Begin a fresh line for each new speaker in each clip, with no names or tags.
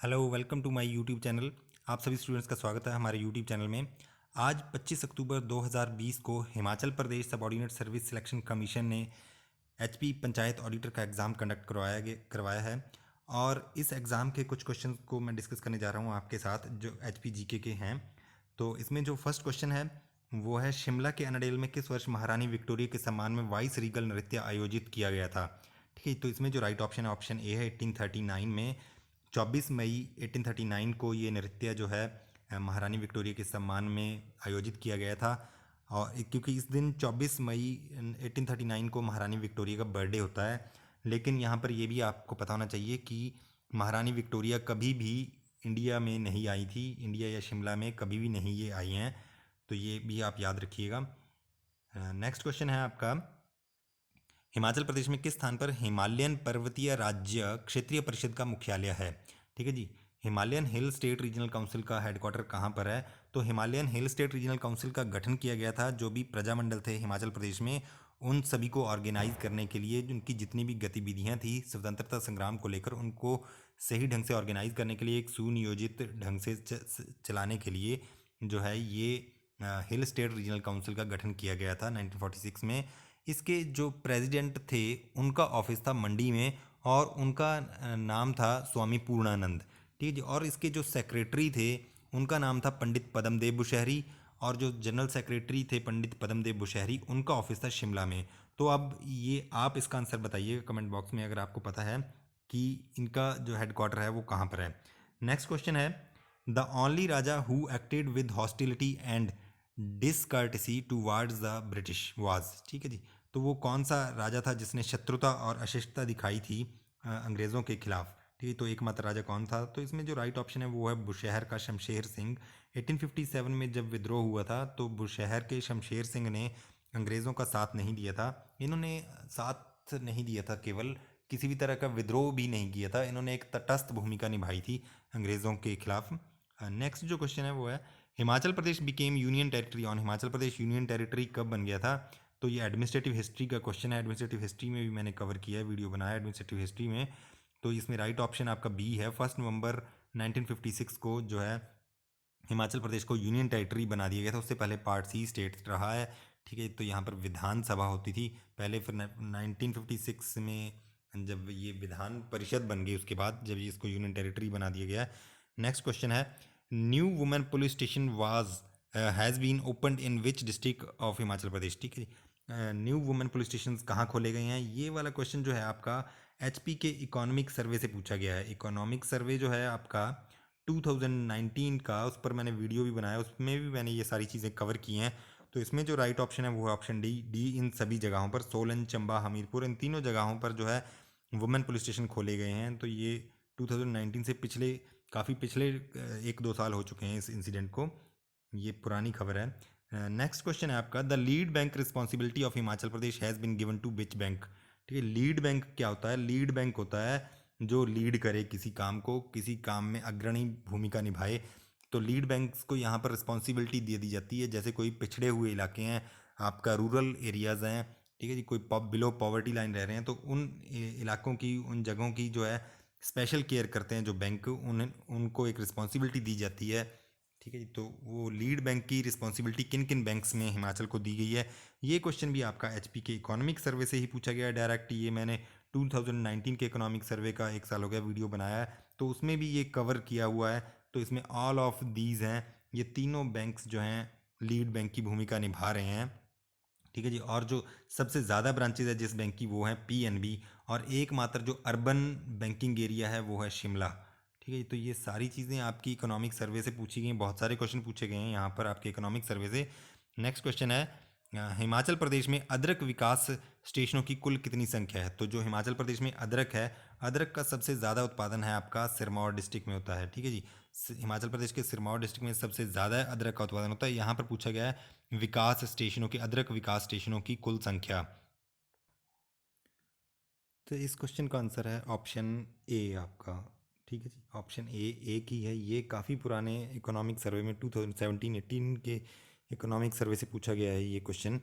Hello welcome to my YouTube channel. आप सभी students का स्वागत है हमारे यूट्यूब चैनल में। आज 25 अक्टूबर 2020 को Himachal Pradesh subordinate service selection commission ने एचपी पंचायत ऑडिटर का एग्ज़ाम कंडक्ट करवाया है और इस एग्ज़ाम के कुछ क्वेश्चन को मैं डिस्कस करने जा रहा हूँ आपके साथ जो एचपी जीके के हैं। तो इसमें जो फर्स्ट क्वेश्चन है वो है, शिमला के अनाडेल में किस वर्ष महारानी विक्टोरिया के सम्मान में वाइस रीगल नृत्य आयोजित किया गया था। ठीक है, तो इसमें जो राइट ऑप्शन है ऑप्शन ए है 1839 में। 24 मई 1839 को ये नृत्य जो है महारानी विक्टोरिया के सम्मान में आयोजित किया गया था। और क्योंकि इस दिन 24 मई 1839 को महारानी विक्टोरिया का बर्थडे होता है। लेकिन यहाँ पर ये भी आपको पता होना चाहिए कि महारानी विक्टोरिया कभी भी इंडिया में नहीं आई थी, इंडिया या शिमला में कभी भी नहीं ये आई हैं, तो ये भी आप याद रखिएगा। नेक्स्ट क्वेश्चन है आपका, हिमाचल प्रदेश में किस स्थान पर हिमालयन पर्वतीय राज्य क्षेत्रीय परिषद का मुख्यालय है। ठीक है जी, Himalayan hill state regional council का हेडक्वार्टर कहाँ पर है। तो Himalayan hill state regional council का गठन किया गया था, जो भी प्रजामंडल थे हिमाचल प्रदेश में उन सभी को ऑर्गेनाइज करने के लिए, उनकी जितनी भी गतिविधियां थी स्वतंत्रता संग्राम को लेकर उनको सही ढंग से ऑर्गेनाइज करने के लिए, एक सुनियोजित ढंग से चलाने के लिए जो है ये हिल स्टेट रीजनल काउंसिल का गठन किया गया था 1946 में। इसके जो प्रेसिडेंट थे उनका ऑफिस था मंडी में और उनका नाम था स्वामी पूर्णानंद। ठीक है जी, और इसके जो सेक्रेटरी थे उनका नाम था पंडित पद्मदेव बुशहरी, और जो जनरल सेक्रेटरी थे पंडित पद्मदेव बुशहरी, उनका ऑफिस था शिमला में। तो अब ये आप इसका आंसर बताइएगा कमेंट बॉक्स में अगर आपको पता है कि इनका जो हेडक्वार्टर है वो कहाँ पर है। नेक्स्ट क्वेश्चन है, the only raja who acted with hostility and discourtesy towards the British was. ठीक है जी, तो वो कौन सा राजा था जिसने शत्रुता और अशिष्टता दिखाई थी अंग्रेज़ों के खिलाफ। ठीक है, तो एकमात्र राजा कौन था। तो इसमें जो राइट ऑप्शन है वो है बुशहर का शमशेर सिंह। 1857 में जब विद्रोह हुआ था तो बुशहर के शमशेर सिंह ने अंग्रेज़ों का साथ नहीं दिया था। इन्होंने साथ नहीं दिया था, केवल किसी भी तरह का विद्रोह भी नहीं किया था, इन्होंने एक तटस्थ भूमिका निभाई थी अंग्रेज़ों के खिलाफ। नेक्स्ट जो क्वेश्चन है वो है, Himachal Pradesh became union territory on. Himachal Pradesh union territory कब बन गया था। तो ये एडमिनिस्ट्रेटिव हिस्ट्री का क्वेश्चन है, एडमिनिस्ट्रेटिव हिस्ट्री में भी मैंने कवर किया है, वीडियो बनाया एडमिनिस्ट्रेटिव हिस्ट्री में। तो इसमें राइट ऑप्शन आपका बी है, 1 नवंबर 1956 को जो है हिमाचल प्रदेश को यूनियन टेरिटरी बना दिया गया था। उससे पहले पार्ट सी स्टेट रहा है। ठीक है, तो यहाँ पर विधानसभा होती थी पहले, फिर 1956 में जब ये विधान परिषद बन गई उसके बाद जब ये इसको यूनियन टेरिटरी बना दिया गया। नेक्स्ट क्वेश्चन है, new women police station was has been opened in which district of Himachal Pradesh. ठीक है, न्यू वुमेन पुलिस स्टेशन कहाँ खोले गए हैं। ये वाला क्वेश्चन जो है आपका एचपी के इकोनॉमिक सर्वे से पूछा गया है। इकोनॉमिक सर्वे जो है आपका 2019 का, उस पर मैंने वीडियो भी बनाया, उसमें भी मैंने ये सारी चीज़ें कवर की हैं। तो इसमें जो राइट ऑप्शन है वो है ऑप्शन डी। इन सभी जगहों पर, सोलन, चंबा, हमीरपुर, इन तीनों जगहों पर जो है वुमेन पुलिस स्टेशन खोले गए हैं। तो ये 2019 से काफ़ी पिछले 1-2 साल हो चुके हैं इस इंसिडेंट को, ये पुरानी खबर है। नेक्स्ट क्वेश्चन है आपका, the lead bank responsibility of Himachal Pradesh has been given to which bank. ठीक है, लीड बैंक क्या होता है। लीड बैंक होता है जो लीड करे किसी काम को, किसी काम में अग्रणी भूमिका निभाए। तो लीड बैंक्स को यहाँ पर रिस्पॉन्सिबिलिटी दे दी जाती है, जैसे कोई पिछड़े हुए इलाके हैं, आपका रूरल एरियाज़ हैं, ठीक है जी, कोई बिलो पॉवर्टी लाइन रह रहे हैं, तो उन इलाकों की, उन जगहों की जो है स्पेशल केयर करते हैं जो बैंक, उनको एक रिस्पॉन्सिबिलिटी दी जाती है। ठीक है जी, तो वो लीड बैंक की रिस्पॉन्सिबिलिटी किन किन बैंक्स में हिमाचल को दी गई है। ये क्वेश्चन भी आपका एचपी के इकोनॉमिक सर्वे से ही पूछा गया है डायरेक्ट। ये मैंने 2019 के इकोनॉमिक सर्वे का 1 साल हो गया वीडियो बनाया है, तो उसमें भी ये कवर किया हुआ है। तो इसमें ऑल ऑफ दीज हैं, ये तीनों बैंक्स जो हैं लीड बैंक की भूमिका निभा रहे हैं। ठीक है जी, और जो सबसे ज़्यादा ब्रांचेज है जिस बैंक की वो है पीएनबी, और एकमात्र जो अर्बन बैंकिंग एरिया है वो है शिमला। ठीक है जी, तो ये सारी चीज़ें आपकी इकोनॉमिक सर्वे से पूछी गई, बहुत सारे क्वेश्चन पूछे गए हैं यहाँ पर आपके इकोनॉमिक सर्वे से। नेक्स्ट क्वेश्चन है, हिमाचल प्रदेश में अदरक विकास स्टेशनों की कुल कितनी संख्या है। तो जो हिमाचल प्रदेश में अदरक है, अदरक का सबसे ज़्यादा उत्पादन है आपका सिरमौर डिस्ट्रिक्ट में होता है। ठीक है जी, हिमाचल प्रदेश के सिरमौर डिस्ट्रिक्ट में सबसे ज़्यादा अदरक का उत्पादन होता है। यहाँ पर पूछा गया है विकास स्टेशनों की, अदरक विकास स्टेशनों की कुल संख्या। तो इस क्वेश्चन का आंसर है ऑप्शन ए आपका। ठीक है जी, ऑप्शन ए एक ही है। ये काफ़ी पुराने इकोनॉमिक सर्वे में 2017-18 के इकोनॉमिक सर्वे से पूछा गया है ये क्वेश्चन।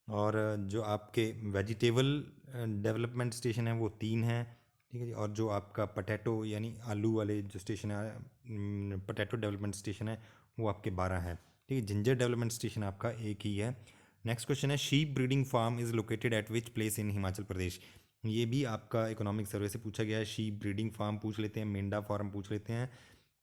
और जो आपके वेजिटेबल डेवलपमेंट स्टेशन है वो 3 हैं। ठीक है जी। और जो आपका पटेटो यानी आलू वाले जो स्टेशन है, पटेटो डेवलपमेंट स्टेशन है, वो आपके 12 हैं। ठीक है, जिंजर डेवलपमेंट स्टेशन आपका एक ही है। नेक्स्ट क्वेश्चन है sheep breeding farm is located at which place in Himachal Pradesh. ये भी आपका इकोनॉमिक सर्वे से पूछा गया है। शीप ब्रीडिंग फार्म पूछ लेते हैं, मेंढा फार्म पूछ लेते हैं,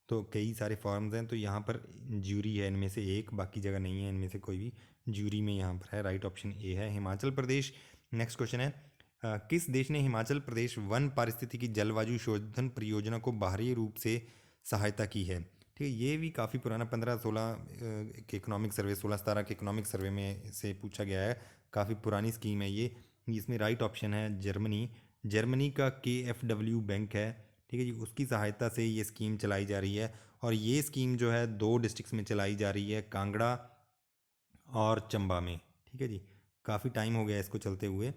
तो कई सारे फार्म्स हैं। तो यहाँ पर ज्यूरी है इनमें से एक, बाकी जगह नहीं है इनमें से कोई भी। ज्यूरी में यहाँ पर है, राइट ऑप्शन ए है हिमाचल प्रदेश। नेक्स्ट क्वेश्चन है किस देश ने हिमाचल प्रदेश वन पारिस्थितिकी जलवायु शोधन परियोजना को बाहरी रूप से सहायता की है। ठीक है, ये भी काफ़ी पुराना 15-16 के इकोनॉमिक सर्वे, 16-17 के इकोनॉमिक सर्वे में से पूछा गया है। काफ़ी पुरानी स्कीम है ये। इसमें राइट ऑप्शन है जर्मनी। जर्मनी का KfW बैंक है, ठीक है जी, उसकी सहायता से ये स्कीम चलाई जा रही है। और ये स्कीम जो है 2 डिस्ट्रिक्ट्स में चलाई जा रही है, कांगड़ा और चंबा में। ठीक है जी, काफ़ी टाइम हो गया इसको चलते हुए,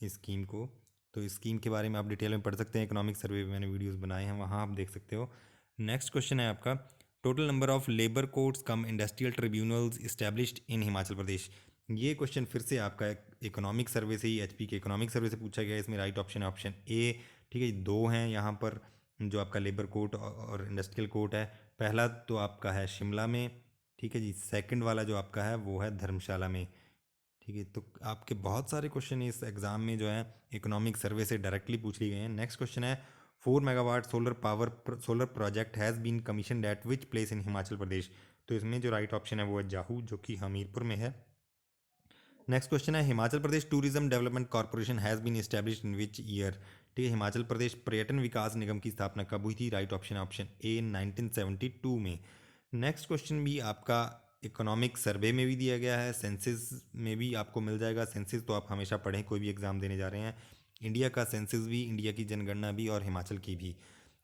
इस स्कीम को। तो इस स्कीम के बारे में आप डिटेल में पढ़ सकते हैं, इकोनॉमिक सर्वे में मैंने वीडियोस बनाए हैं, वहाँ आप देख सकते हो। नेक्स्ट क्वेश्चन है आपका total number of labour courts cum industrial tribunals established in Himachal Pradesh. ये क्वेश्चन फिर से आपका इकोनॉमिक सर्वे से ही, HP के इकोनॉमिक सर्वे से पूछा गया है। इसमें राइट ऑप्शन है ऑप्शन ए। ठीक है, 2 हैं यहाँ पर जो आपका लेबर कोर्ट और इंडस्ट्रियल कोर्ट है। पहला तो आपका है शिमला में, ठीक है जी। सेकंड वाला जो आपका है वो है धर्मशाला में। ठीक है, तो आपके बहुत सारे क्वेश्चन इस एग्ज़ाम में जो है इकोनॉमिक सर्वे से डायरेक्टली पूछ लिए गए हैं। नेक्स्ट क्वेश्चन है 4 megawatt solar project has been commission at which place in Himachal Pradesh. तो इसमें जो राइट ऑप्शन है वो है जाहू, जो कि हमीरपुर में है। नेक्स्ट क्वेश्चन है Himachal Pradesh tourism development corporation has been established in which year. ठीक है, हिमाचल प्रदेश पर्यटन विकास निगम की स्थापना कब हुई थी? राइट ऑप्शन है ऑप्शन ए 1972 में। नेक्स्ट क्वेश्चन भी आपका इकोनॉमिक सर्वे में भी दिया गया है, सेंसस में भी आपको मिल जाएगा। सेंसस तो आप हमेशा पढ़ें, कोई भी एग्ज़ाम देने जा रहे हैं। इंडिया का सेंसस भी, इंडिया की जनगणना भी और हिमाचल की भी।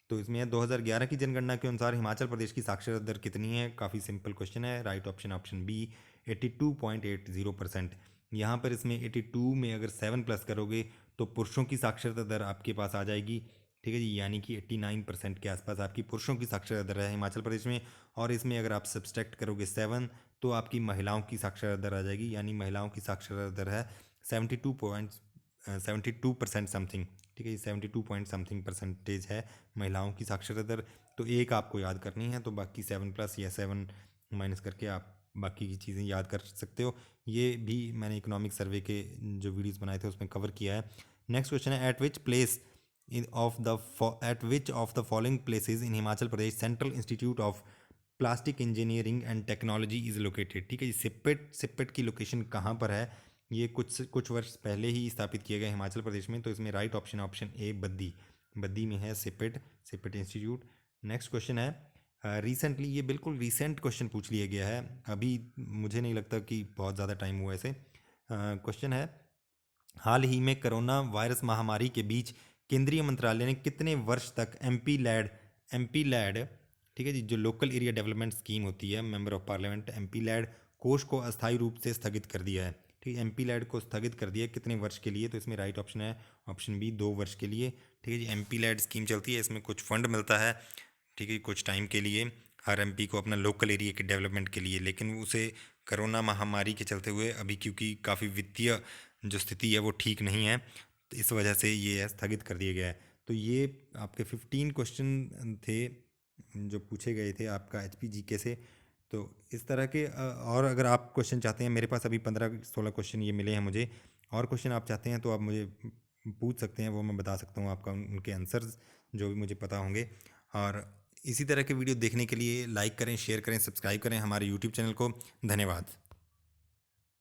तो इसमें 2011 की जनगणना के अनुसार हिमाचल प्रदेश की साक्षरता दर कितनी है? काफ़ी सिंपल क्वेश्चन है, राइट ऑप्शन ऑप्शन बी 82.80%। यहाँ पर इसमें 82 में अगर 7+ करोगे तो पुरुषों की साक्षरता दर आपके पास आ जाएगी। ठीक है जी, यानी कि 89% के आसपास आपकी पुरुषों की साक्षरता दर है हिमाचल प्रदेश में। और इसमें अगर आप सब्सट्रैक्ट करोगे 7 तो आपकी महिलाओं की साक्षरता दर आ जाएगी, यानी महिलाओं की साक्षरता दर है 72% समथिंग। ठीक है जी, 72 पॉइंट समथिंग परसेंटेज है महिलाओं की साक्षरता दर। तो एक आपको याद करनी है, तो बाकी 7+ या 7 माइनस करके आप बाकी की चीज़ें याद कर सकते हो। ये भी मैंने इकोनॉमिक सर्वे के जो वीडियोस बनाए थे उसमें कवर किया है। नेक्स्ट क्वेश्चन है eight which of the following places in Himachal Pradesh central institute of plastic engineering and technology is located. ठीक है जी, सिपेट की लोकेशन कहाँ पर है? ये कुछ वर्ष पहले ही स्थापित किया गया हिमाचल प्रदेश में। तो इसमें right option option A Baddi में है सिपेट इंस्टीट्यूट। नेक्स्ट क्वेश्चन है रिसेंटली, ये बिल्कुल रिसेंट क्वेश्चन पूछ लिया गया है, अभी मुझे नहीं लगता कि बहुत ज़्यादा टाइम हुआ ऐसे। क्वेश्चन है हाल ही में कोरोना वायरस महामारी के बीच केंद्रीय मंत्रालय ने कितने वर्ष तक एमपी लैड, ठीक है जी, जो लोकल एरिया डेवलपमेंट स्कीम होती है, member of parliament, MP LAD कोष को अस्थायी रूप से स्थगित कर दिया है। ठीक है, एमपी लैड को स्थगित कर दिया कितने वर्ष के लिए? तो इसमें राइट ऑप्शन है ऑप्शन बी 2 वर्ष के लिए। ठीक है जी, एमपी लैड स्कीम चलती है, इसमें कुछ फंड मिलता है, ठीक है, कुछ टाइम के लिए हर एमपी को अपना लोकल एरिया के डेवलपमेंट के लिए। लेकिन उसे कोरोना महामारी के चलते हुए अभी, क्योंकि काफ़ी वित्तीय जो स्थिति है वो ठीक नहीं है, तो इस वजह से ये स्थगित कर दिया गया है। तो ये आपके 15 क्वेश्चन थे जो पूछे गए थे आपका HP GK से। तो इस तरह के और अगर आप क्वेश्चन चाहते हैं, मेरे पास अभी 15-16 क्वेश्चन ये मिले हैं मुझे, और क्वेश्चन आप चाहते हैं तो आप मुझे पूछ सकते हैं, वो मैं बता सकता हूँ आपका उनके आंसर्स जो भी मुझे पता होंगे। और इसी तरह के वीडियो देखने के लिए लाइक करें, शेयर करें, सब्सक्राइब करें हमारे YouTube चैनल को। धन्यवाद।